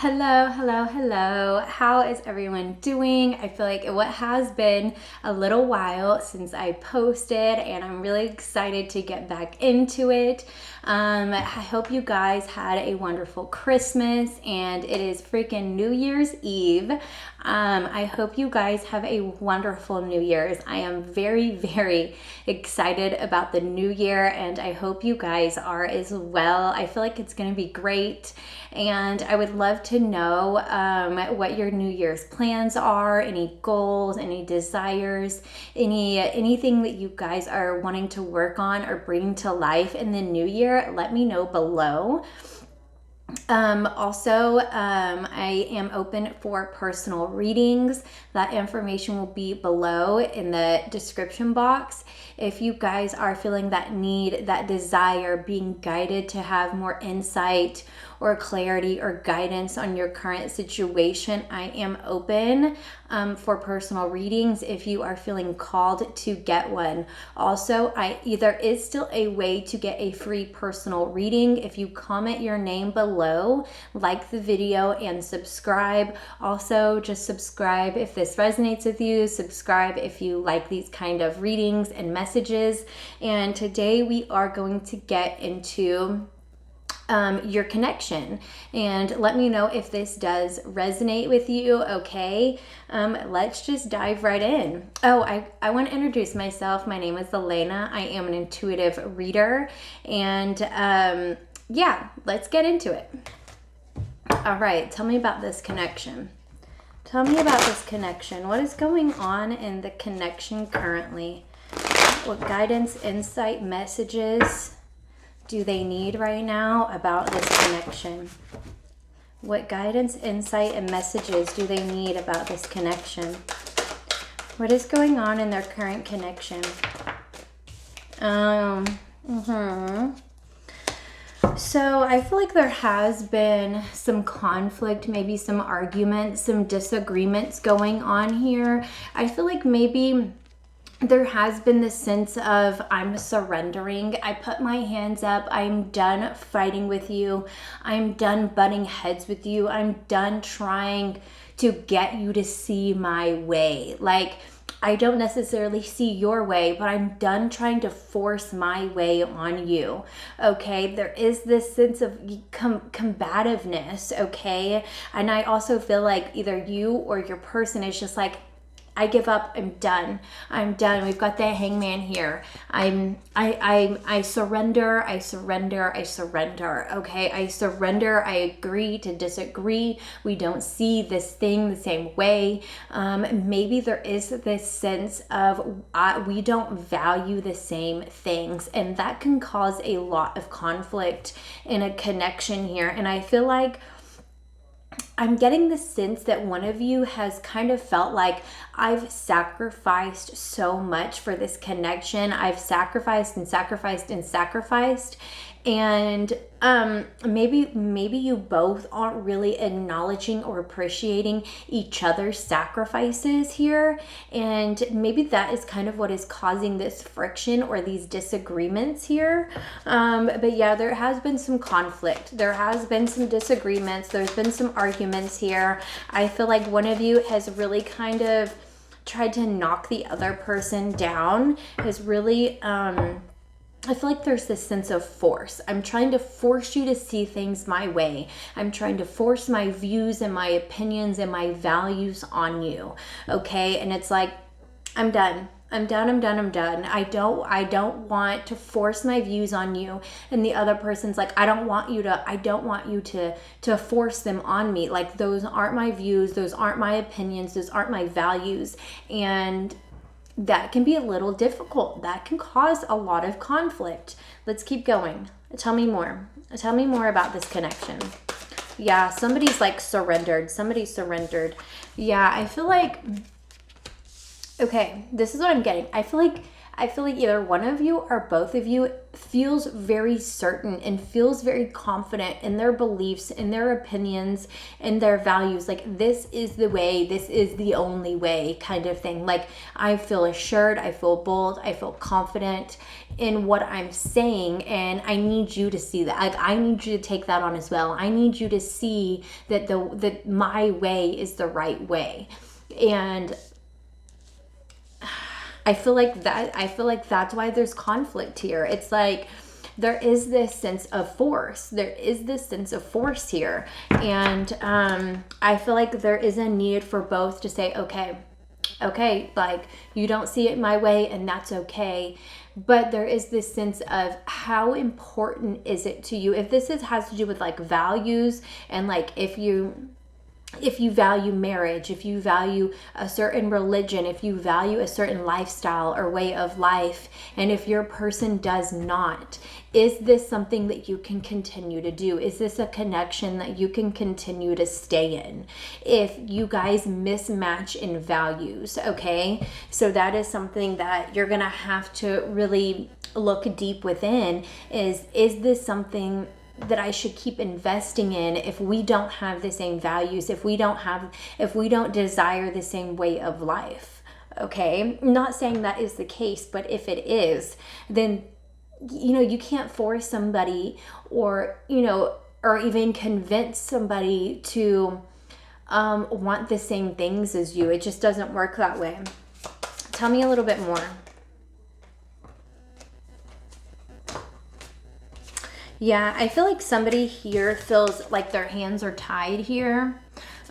Hello, hello, hello. How is everyone doing? I feel like what has been a little while since I posted, and I'm really excited to get back into it. I hope you guys had a wonderful Christmas, and it is freaking New Year's Eve. I hope you guys have a wonderful New Year's. I am very, very excited about the new year, and I hope you guys are as well. I feel like it's going to be great, and I would love to know what your New Year's plans are, any goals, any desires, anything that you guys are wanting to work on or bring to life in the new year. Let me know below. I am open for personal readings. That information will be below in the description box. If you guys are feeling that need, that desire, being guided to have more insight or clarity or guidance on your current situation, I am open for personal readings if you are feeling called to get one. Also, there is still a way to get a free personal reading if you comment your name below, like the video, and subscribe. Also, just subscribe if this resonates with you. Subscribe if you like these kind of readings and messages. And today we are going to get into your connection, and let me know if this does resonate with you. Okay, let's just dive right in. I want to introduce myself. My name is Elena. I am an intuitive reader, and yeah, let's get into it. All right, tell me about this connection. Tell me about this connection. What is going on in the connection currently? What guidance, insight, messages do they need right now about this connection? What guidance, insight, and messages do they need about this connection? What is going on in their current connection? So I feel like there has been some conflict, maybe some arguments, some disagreements going on here. I feel like maybe there has been this sense of I'm surrendering. I put my hands up. I'm done fighting with you. I'm done butting heads with you. I'm done trying to get you to see my way. Like, I don't necessarily see your way, but I'm done trying to force my way on you. Okay, there is this sense of combativeness. Okay, and I also feel like either you or your person is just like, I give up. I'm done. I'm done. We've got the hangman here. I surrender. I surrender. I surrender. Okay. I surrender. I agree to disagree. We don't see this thing the same way. Maybe there is this sense of we don't value the same things, and that can cause a lot of conflict in a connection here. And I feel like I'm getting the sense that one of you has kind of felt like I've sacrificed so much for this connection. I've sacrificed and sacrificed and sacrificed. And maybe you both aren't really acknowledging or appreciating each other's sacrifices here. And maybe that is kind of what is causing this friction or these disagreements here. But yeah, there has been some conflict. There has been some disagreements. There's been some arguments here. I feel like one of you has really kind of tried to knock the other person down, has really I feel like there's this sense of force. I'm trying to force you to see things my way. I'm trying to force my views and my opinions and my values on you. Okay? And it's like, I'm done. I'm done. I'm done. I'm done. I don't want to force my views on you. And the other person's like, I don't want you to force them on me. Like, those aren't my views. Those aren't my opinions. Those aren't my values. And that can be a little difficult. That can cause a lot of conflict. Let's keep going. Tell me more. Tell me more about this connection. Yeah, somebody's like surrendered. Somebody surrendered. Yeah, I feel like, okay, this is what I'm getting. I feel like I feel like either one of you or both of you feels very certain and feels very confident in their beliefs, in their opinions, in their values. Like, this is the way, this is the only way kind of thing. Like, I feel assured, I feel bold, I feel confident in what I'm saying, and I need you to see that. Like, I need you to take that on as well. I need you to see that that my way is the right way. And I feel like that's why there's conflict here. It's like there is this sense of force. There is this sense of force here. And I feel like there is a need for both to say, okay, like, you don't see it my way, and that's okay. But there is this sense of how important is it to you? If this has to do with like values, and like if you value marriage, if you value a certain religion, if you value a certain lifestyle or way of life, and if your person does not, is this something that you can continue to do? Is this a connection that you can continue to stay in? If you guys mismatch in values, okay? So that is something that you're gonna have to really look deep within. Is this something that I should keep investing in if we don't have the same values, if we don't desire the same way of life? Okay, I'm not saying that is the case, but if it is, then you can't force somebody, or or even convince somebody to want the same things as you. It just doesn't work that way. Tell me a little bit more. Yeah, I feel like somebody here feels like their hands are tied here.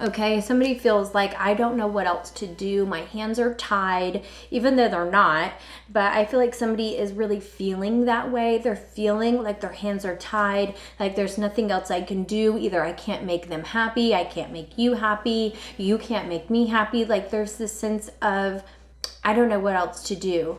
Okay, somebody feels like, I don't know what else to do. My hands are tied, even though they're not. But I feel like somebody is really feeling that way. They're feeling like their hands are tied, like there's nothing else I can do. Either I can't make them happy, I can't make you happy, you can't make me happy. Like, there's this sense of, I don't know what else to do.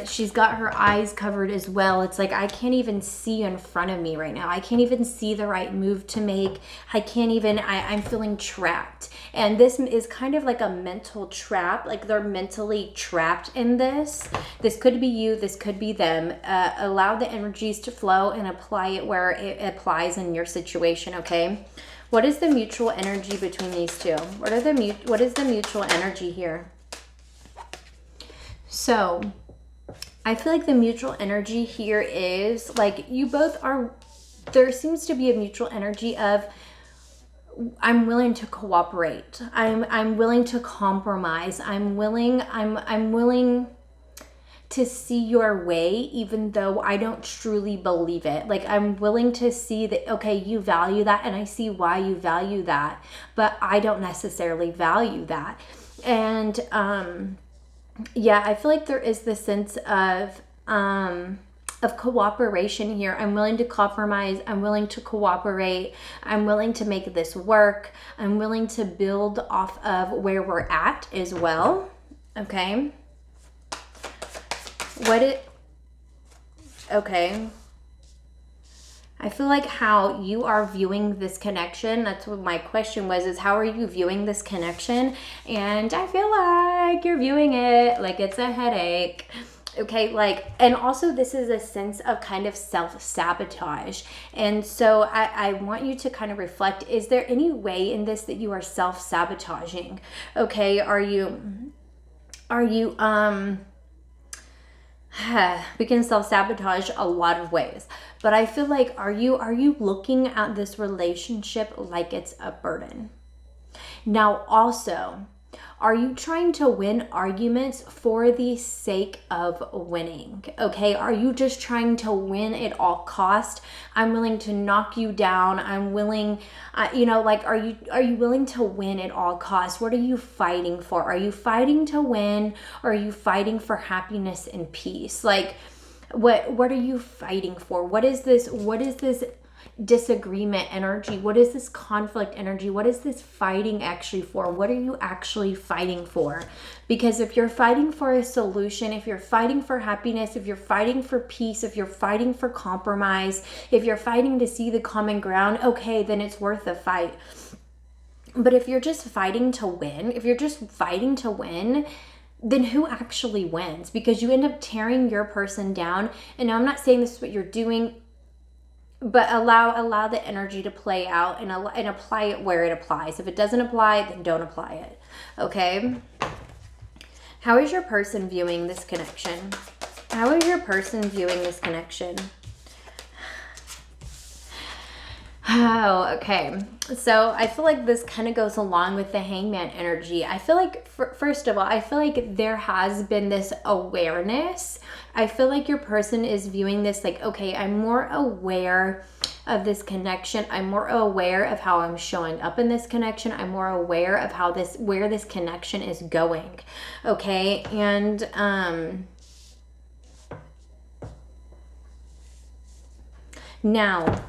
She's got her eyes covered as well. It's like, I can't even see in front of me right now. I can't even see the right move to make. I'm feeling trapped. And this is kind of like a mental trap. Like, they're mentally trapped in this. This could be you. This could be them. Allow the energies to flow and apply it where it applies in your situation, okay? What is the mutual energy between these two? What is the mutual energy here? So I feel like the mutual energy here is like, you both are, there seems to be a mutual energy of, I'm willing to cooperate. I'm willing to compromise. I'm willing to see your way, even though I don't truly believe it. Like, I'm willing to see that, okay, you value that, and I see why you value that, but I don't necessarily value that. And yeah, I feel like there is this sense of cooperation here. I'm willing to compromise. I'm willing to cooperate. I'm willing to make this work. I'm willing to build off of where we're at as well. Okay. Okay. I feel like how you are viewing this connection, that's what my question was, is how are you viewing this connection? And I feel like you're viewing it like it's a headache. Okay, like, and also this is a sense of kind of self-sabotage. And so I want you to kind of reflect, is there any way in this that you are self-sabotaging? Okay, we can self-sabotage a lot of ways, but I feel like, are you looking at this relationship like it's a burden? Now, also, are you trying to win arguments for the sake of winning? Okay, are you just trying to win at all cost? I'm willing to knock you down. I'm willing, like, are you willing to win at all costs? What are you fighting for? Are you fighting to win, or are you fighting for happiness and peace? Like, what are you fighting for? What is this disagreement energy? What is this conflict energy? What is this fighting actually for? What are you actually fighting for? Because if you're fighting for a solution, if you're fighting for happiness, if you're fighting for peace, if you're fighting for compromise, if you're fighting to see the common ground, okay, then it's worth a fight. But if you're just fighting to win, then who actually wins? Because you end up tearing your person down. And now I'm not saying this is what you're doing, but allow the energy to play out and apply it where it applies. If it doesn't apply, then don't apply it. Okay? How is your person viewing this connection? How is your person viewing this connection? Oh, okay. So I feel like this kind of goes along with the Hangman energy. I feel like, first of all, I feel like there has been this awareness. I feel like your person is viewing this like, okay, I'm more aware of this connection. I'm more aware of how I'm showing up in this connection. I'm more aware of how where this connection is going. Okay. And, now,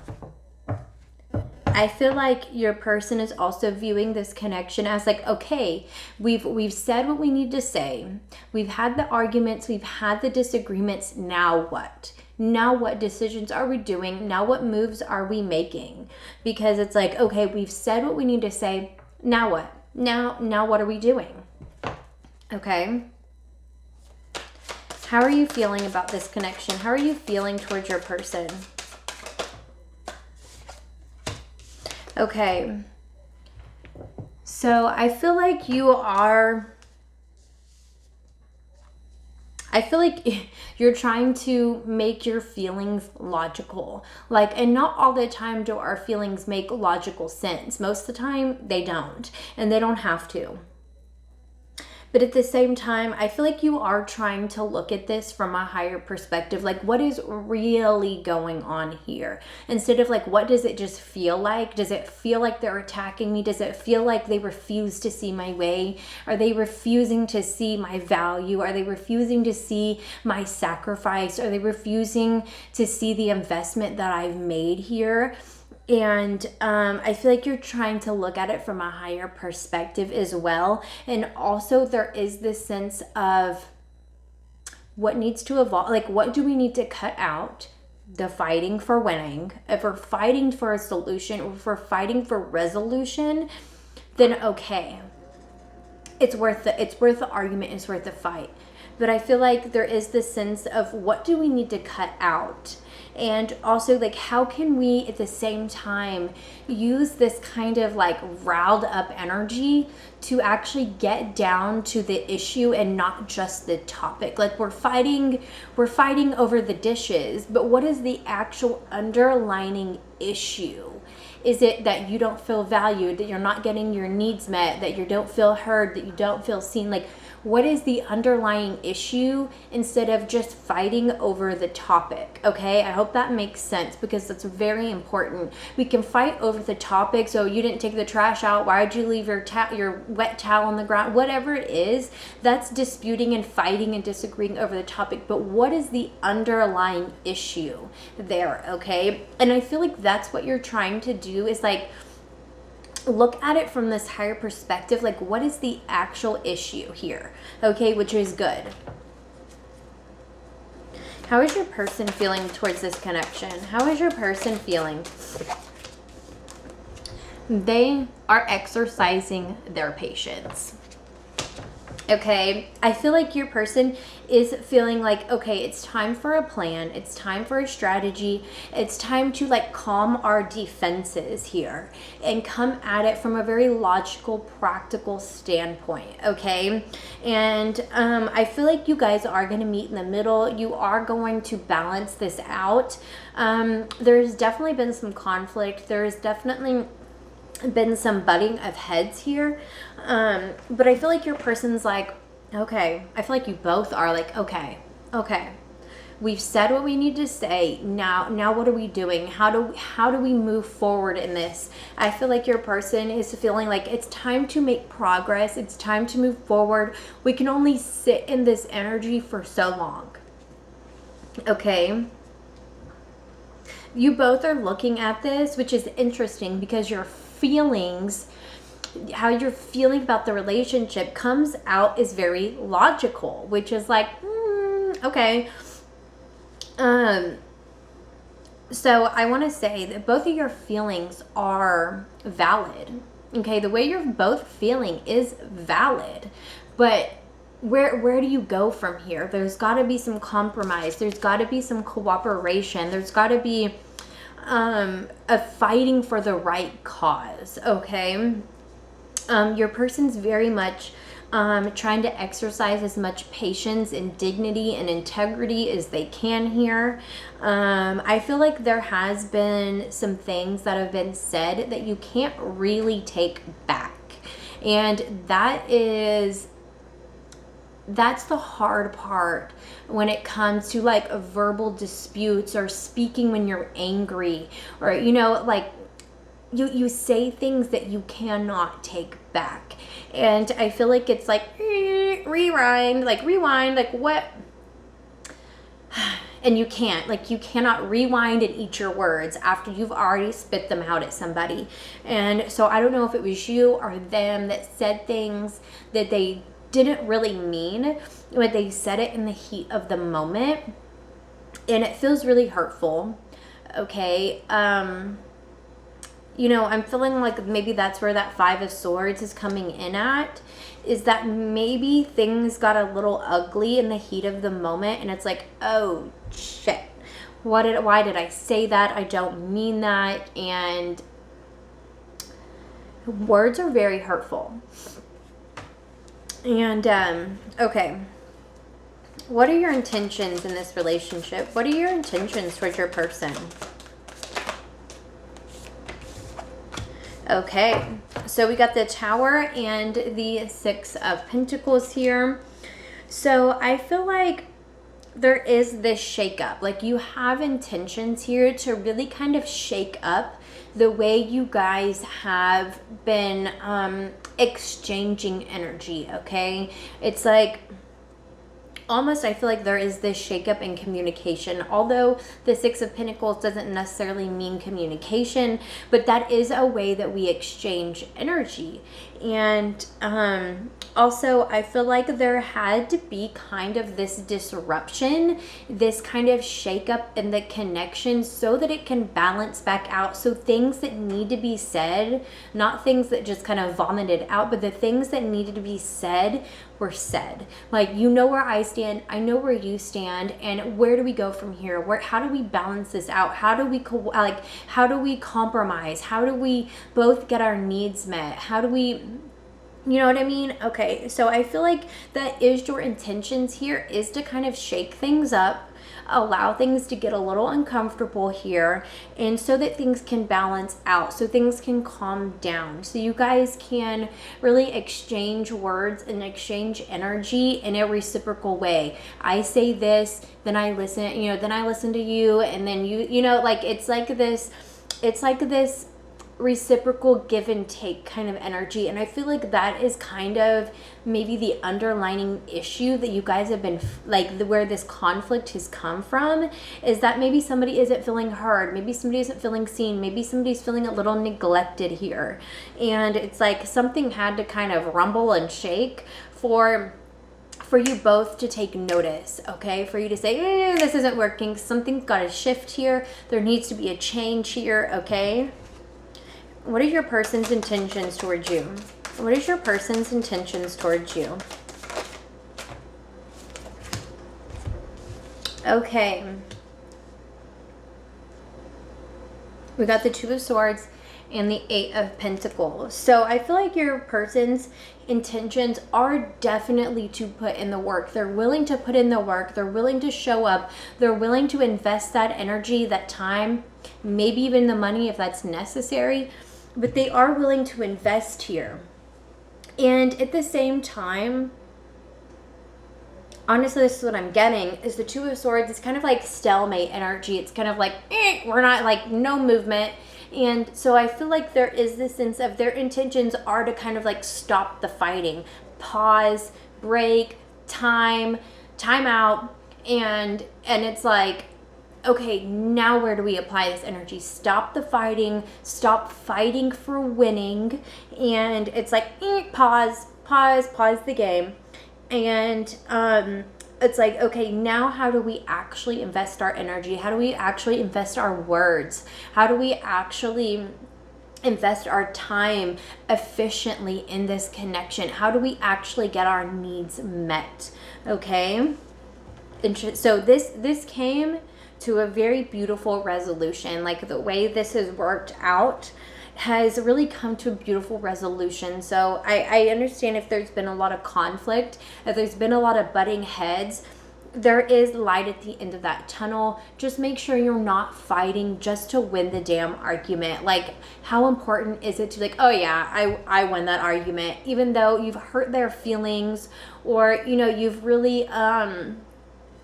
I feel like your person is also viewing this connection as like, okay, we've said what we need to say. We've had the arguments, we've had the disagreements. Now what? Now what decisions are we doing? Now what moves are we making? Because it's like, okay, we've said what we need to say. Now what? Now what are we doing? Okay. How are you feeling about this connection? How are you feeling towards your person? Okay, so I feel like you're trying to make your feelings logical. Like, and not all the time do our feelings make logical sense. Most of the time they don't, and they don't have to. But at the same time, I feel like you are trying to look at this from a higher perspective. Like, what is really going on here? Instead of like, what does it just feel like? Does it feel like they're attacking me? Does it feel like they refuse to see my way? Are they refusing to see my value? Are they refusing to see my sacrifice? Are they refusing to see the investment that I've made here? And I feel like you're trying to look at it from a higher perspective as well. And also there is this sense of what needs to evolve. Like, what do we need to cut out? The fighting for winning. If we're fighting for a solution, or if we're fighting for resolution, then okay. It's worth the argument, it's worth the fight. But I feel like there is this sense of what do we need to cut out? And also, like, how can we at the same time use this kind of like riled up energy to actually get down to the issue and not just the topic? Like, we're fighting over the dishes, but what is the actual underlining issue? Is it that you don't feel valued, that you're not getting your needs met, that you don't feel heard, that you don't feel seen? Like, what is the underlying issue instead of just fighting over the topic? Okay, I hope that makes sense, because that's very important. We can fight over the topic. So you didn't take the trash out. Why did you leave your wet towel on the ground? Whatever it is, that's disputing and fighting and disagreeing over the topic. But what is the underlying issue there? Okay, and I feel like that's what you're trying to do, is like look at it from this higher perspective. Like, what is the actual issue here? Okay, which is good. How is your person feeling towards this connection? How is your person feeling? They are exercising their patience. Okay, I feel like your person is feeling like, okay, it's time for a plan. It's time for a strategy. It's time to like calm our defenses here and come at it from a very logical, practical standpoint. Okay, and I feel like you guys are going to meet in the middle. You are going to balance this out. There's definitely been some conflict. There's definitely been some butting of heads here, but I feel like your person's like, okay, I feel like you both are like, okay, we've said what we need to say. Now what are we doing? How do we move forward in this? I feel like your person is feeling like it's time to make progress. It's time to move forward. We can only sit in this energy for so long. Okay, you both are looking at this, which is interesting, because your feelings, how you're feeling about the relationship comes out is very logical, which is like, okay. So I want to say that both of your feelings are valid. Okay, the way you're both feeling is valid, but where do you go from here? There's got to be some compromise. There's got to be some cooperation. There's got to be a fighting for the right cause, okay? Your person's very much trying to exercise as much patience and dignity and integrity as they can here. I feel like there has been some things that have been said that you can't really take back. And that's the hard part when it comes to like verbal disputes or speaking when you're angry, or like you say things that you cannot take back. And I feel like it's like rewind, like what? And you cannot rewind and eat your words after you've already spit them out at somebody. And so I don't know if it was you or them that said things that they didn't really mean, but they said it in the heat of the moment, and it feels really hurtful. Okay. I'm feeling like maybe that's where that 5 of Swords is coming in at, is that maybe things got a little ugly in the heat of the moment, and it's like, oh shit, why did I say that? I don't mean that. And words are very hurtful. And okay, what are your intentions in this relationship? What are your intentions towards your person? Okay, so we got the Tower and the 6 of Pentacles here. So I feel like there is this shakeup. Like you have intentions here to really kind of shake up the way you guys have been exchanging energy, okay? It's like almost, I feel like there is this shakeup in communication. Although the 6 of Pentacles doesn't necessarily mean communication, but that is a way that we exchange energy. And also, I feel like there had to be kind of this disruption, this kind of shakeup in the connection so that it can balance back out. So things that need to be said, not things that just kind of vomited out, but the things that needed to be said were said. Like, you know where I stand, I know where you stand, and where do we go from here? How do we balance this out? How do we compromise? How do we both get our needs met? How do we, you know what I mean? Okay, so I feel like that is your intentions here, is to kind of shake things up, allow things to get a little uncomfortable here, and so that things can balance out, so things can calm down, so you guys can really exchange words and exchange energy in a reciprocal way. I say this, then I listen, then I listen to you, and then it's like this reciprocal give and take kind of energy. And I feel like that is kind of maybe the underlining issue that you guys have been where this conflict has come from, is that maybe somebody isn't feeling heard, maybe somebody isn't feeling seen, maybe somebody's feeling a little neglected here, and it's like something had to kind of rumble and shake for you both to take notice, okay? For you to say, this isn't working, something's got to shift here, there needs to be a change here, okay? What are your person's intentions towards you? What is your person's intentions towards you? Okay. We got the 2 of Swords and the 8 of Pentacles. So I feel like your person's intentions are definitely to put in the work. They're willing to put in the work. They're willing to show up. They're willing to invest that energy, that time, maybe even the money if that's necessary. But they are willing to invest here. And at the same time, honestly, this is what I'm getting, is the 2 of Swords. It's kind of like stalemate energy. It's kind of like, we're not, like, no movement. And so I feel like there is this sense of their intentions are to kind of like stop the fighting, pause, break, time out. And it's like, okay, now where do we apply this energy? Stop the fighting, stop fighting for winning. And it's like, pause the game. And it's like, okay, now how do we actually invest our energy? How do we actually invest our words? How do we actually invest our time efficiently in this connection? How do we actually get our needs met? Okay. So this came to a very beautiful resolution. Like the way this has worked out has really come to a beautiful resolution. So I understand if there's been a lot of conflict, if there's been a lot of butting heads, there is light at the end of that tunnel. Just make sure you're not fighting just to win the damn argument. Like, how important is it to, like, oh yeah, I won that argument, even though you've hurt their feelings, or, you know, you've really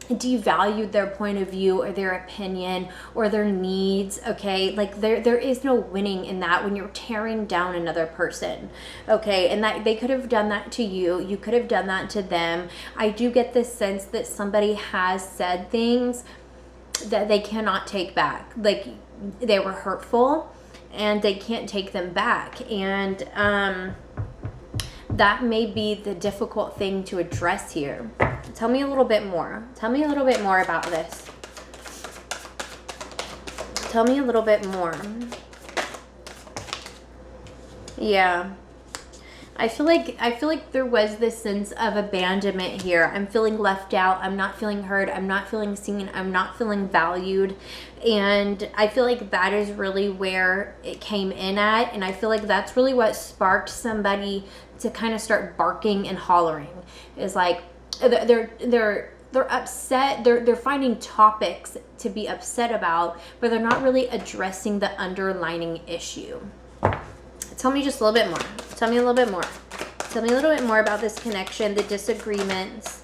devalued their point of view or their opinion or their needs. Okay, like there is no winning in that when you're tearing down another person. Okay, and that they could have done that to you, you could have done that to them. I do get this sense that somebody has said things that they cannot take back, like they were hurtful and they can't take them back. And that may be the difficult thing to address here. Tell me a little bit more. Tell me a little bit more about this. Tell me a little bit more. Yeah. I feel like there was this sense of abandonment here. I'm feeling left out. I'm not feeling heard. I'm not feeling seen. I'm not feeling valued. And I feel like that is really where it came in at. And I feel like that's really what sparked somebody to kind of start barking and hollering. Is like they're upset. They're finding topics to be upset about, but they're not really addressing the underlying issue. Tell me just a little bit more. Tell me a little bit more. Tell me a little bit more about this connection, the disagreements.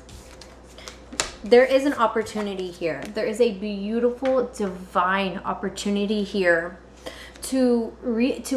There is an opportunity here. There is a beautiful, divine opportunity here to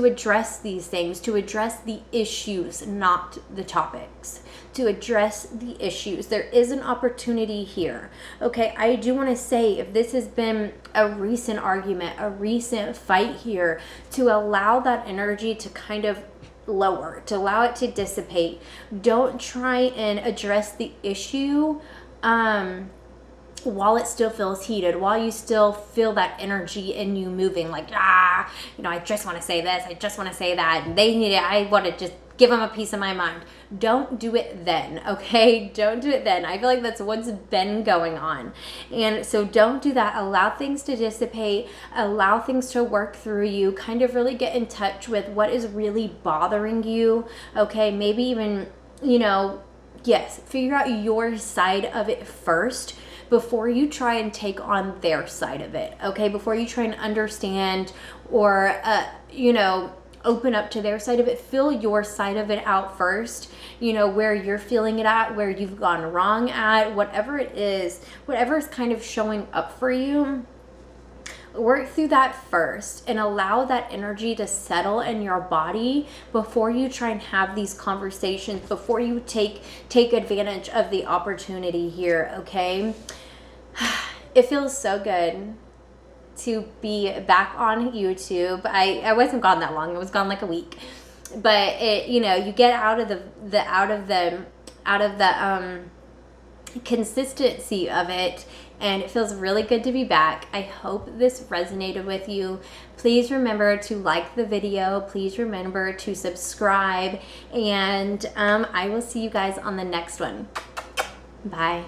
address these things, to address the issues, not the topics. To address the issues. There is an opportunity here. Okay, I do want to say, if this has been a recent argument, a recent fight here, to allow that energy to kind of lower, to allow it to dissipate. Don't try and address the issue while it still feels heated, while you still feel that energy in you moving, like, you know, I just want to say this, I just want to say that, and they need it, I want to just give them a piece of my mind. Don't do it then, okay? Don't do it then. I feel like that's what's been going on. And so don't do that. Allow things to dissipate. Allow things to work through you. Kind of really get in touch with what is really bothering you, okay? Maybe even, you know, yes, figure out your side of it first before you try and take on their side of it, okay? Before you try and understand or, you know, open up to their side of it. Feel your side of it out first, you know, where you're feeling it at, where you've gone wrong at, whatever it is, whatever is kind of showing up for you. Work through that first and allow that energy to settle in your body before you try and have these conversations, before you take advantage of the opportunity here, okay? It feels so good to be back on YouTube. I wasn't gone that long. I was gone like a week. But it, you know, you get out of the consistency of it, and it feels really good to be back. I hope this resonated with you. Please remember to like the video. Please remember to subscribe, and I will see you guys on the next one. Bye.